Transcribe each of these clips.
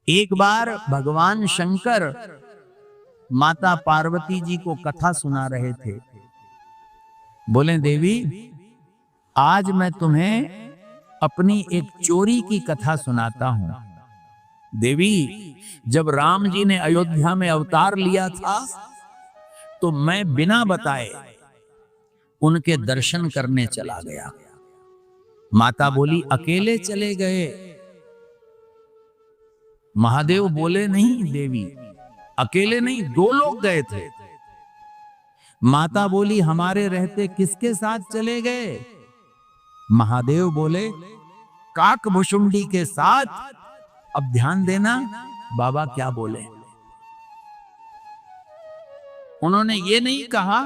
एक बार भगवान शंकर माता पार्वती जी को कथा सुना रहे थे। बोले, देवी आज मैं तुम्हें अपनी एक चोरी की कथा सुनाता हूं। देवी, जब राम जी ने अयोध्या में अवतार लिया था तो मैं बिना बताए उनके दर्शन करने चला गया। माता बोली, अकेले चले गए? महादेव बोले, नहीं देवी, अकेले नहीं, 2 लोग गए थे। माता बोली, हमारे रहते किसके साथ चले गए? महादेव बोले, काकभुशुंडी के साथ। अब ध्यान देना बाबा क्या बोले। उन्होंने ये नहीं कहा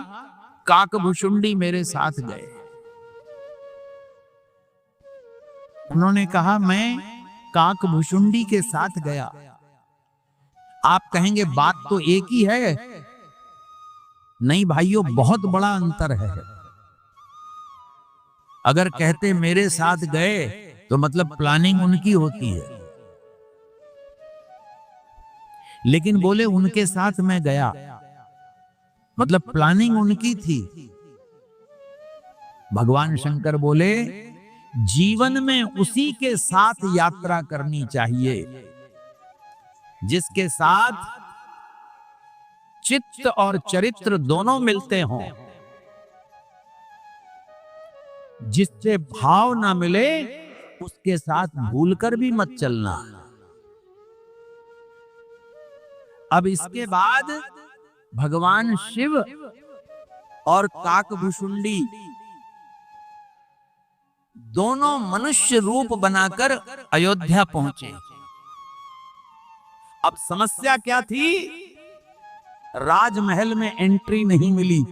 काकभुशुंडी मेरे साथ गए, उन्होंने कहा मैं काकभुशुंडी के साथ गया। आप कहेंगे बात तो एक ही है। नहीं भाइयों, बहुत बड़ा अंतर है। अगर कहते मेरे साथ गए तो मतलब प्लानिंग उनकी होती है, लेकिन बोले उनके साथ मैं गया, मतलब प्लानिंग उनकी थी। भगवान शंकर बोले, जीवन में उसी के साथ यात्रा करनी चाहिए जिसके साथ चित्त और चरित्र दोनों मिलते हों। जिससे भाव ना मिले उसके साथ भूलकर भी मत चलना। अब इसके बाद भगवान शिव और काकभुशुंडी दोनों मनुष्य रूप बनाकर अयोध्या पहुंचे। अब समस्या क्या थी? राजमहल में एंट्री नहीं मिली।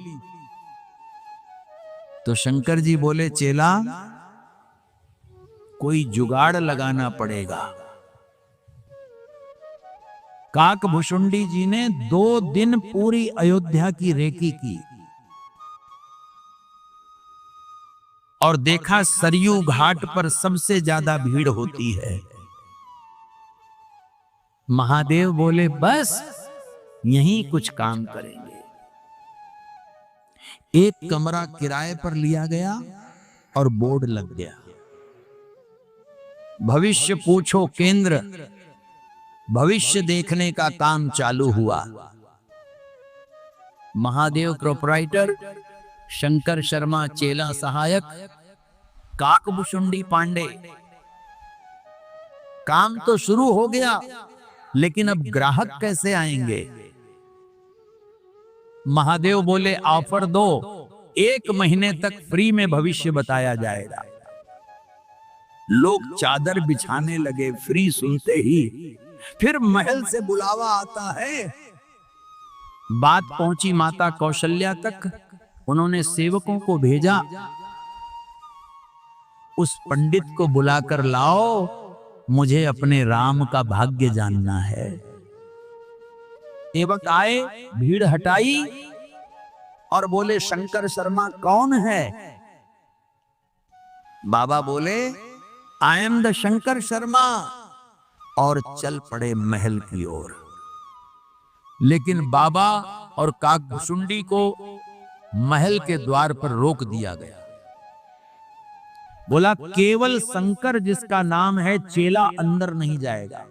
तो शंकर जी बोले, चेला कोई जुगाड़ लगाना पड़ेगा। काकभुशुंडी जी ने 2 दिन पूरी अयोध्या की रेकी की और देखा सरयू घाट पर सबसे ज्यादा भीड़ होती है। महादेव बोले, बस यहीं कुछ काम करेंगे। एक कमरा किराए पर लिया गया और बोर्ड लग गया, भविष्य पूछो केंद्र। भविष्य देखने का काम चालू हुआ। महादेव प्रोपराइटर, शंकर शर्मा चेला सहायक, काकभुशुंडी पांडे। काम तो शुरू हो गया, लेकिन अब ग्राहक कैसे आएंगे? महादेव बोले, ऑफर दो, 1 महीने तक फ्री में भविष्य बताया जाएगा। लोग चादर बिछाने लगे फ्री सुनते ही। फिर महल से बुलावा आता है। बात पहुंची माता कौशल्या तक। उन्होंने सेवकों को भेजा, उस पंडित को बुलाकर लाओ, मुझे अपने राम का भाग्य जानना है। सेवक आए, भीड़ हटाई और बोले, शंकर शर्मा कौन है? बाबा बोले, I am the Shankar Sharma, और चल पड़े महल की ओर। लेकिन बाबा और काकभुशुंडी को महल के द्वार पर रोक दिया गया। बोला, केवल शंकर जिसका नाम है चेला अंदर नहीं जाएगा।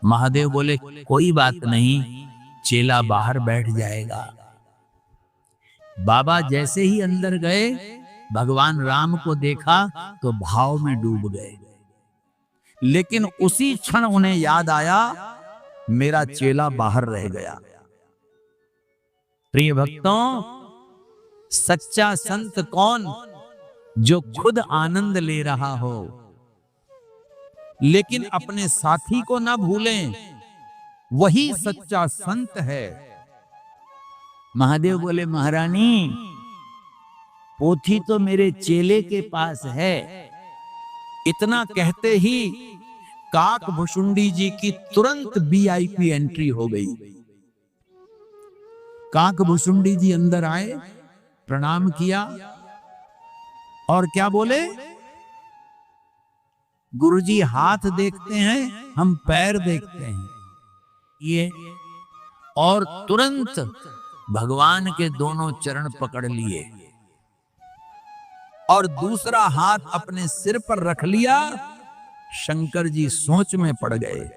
महादेव बोले, कोई बात नहीं, चेला बाहर बैठ जाएगा। बाबा जैसे ही अंदर गए, भगवान राम को देखा तो भाव में डूब गए। लेकिन उसी क्षण उन्हें याद आया, मेरा चेला बाहर रह गया। प्रिय भक्तों, सच्चा संत कौन? जो खुद आनंद ले रहा हो लेकिन अपने साथी को ना भूलें, वही सच्चा संत है। महादेव बोले, महारानी पोथी तो मेरे चेले के पास है। इतना कहते ही काकभुशुंडी जी की तुरंत वीआईपी एंट्री हो गई। काकभुशुंडी जी अंदर आए, प्रणाम किया और क्या बोले? गुरुजी हाथ देखते हैं, हम पैर देखते हैं। ये और तुरंत भगवान के दोनों चरण पकड़ लिए और दूसरा हाथ अपने सिर पर रख लिया। शंकर जी सोच में पड़ गए,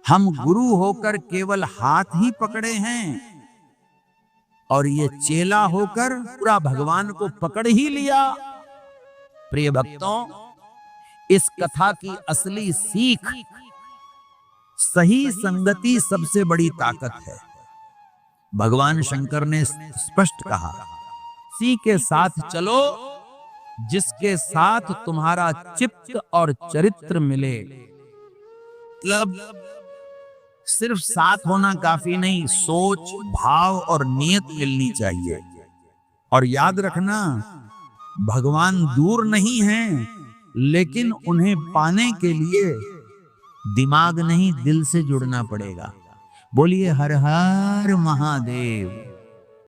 हम गुरु होकर केवल हाथ ही पकड़े हैं और ये चेला होकर पूरा भगवान को पकड़ ही लिया। प्रिय भक्तों, इस कथा की असली सीख, सही संगति सबसे बड़ी ताकत है। भगवान शंकर ने स्पष्ट कहा, उसी के साथ चलो जिसके साथ तुम्हारा चित्त और चरित्र मिले। मतलब सिर्फ साथ होना काफी नहीं, सोच, भाव और नियत मिलनी चाहिए। और याद रखना, भगवान दूर नहीं हैं, लेकिन उन्हें पाने के लिए दिमाग नहीं, दिल से जुड़ना पड़ेगा। बोलिए हर हर महादेव।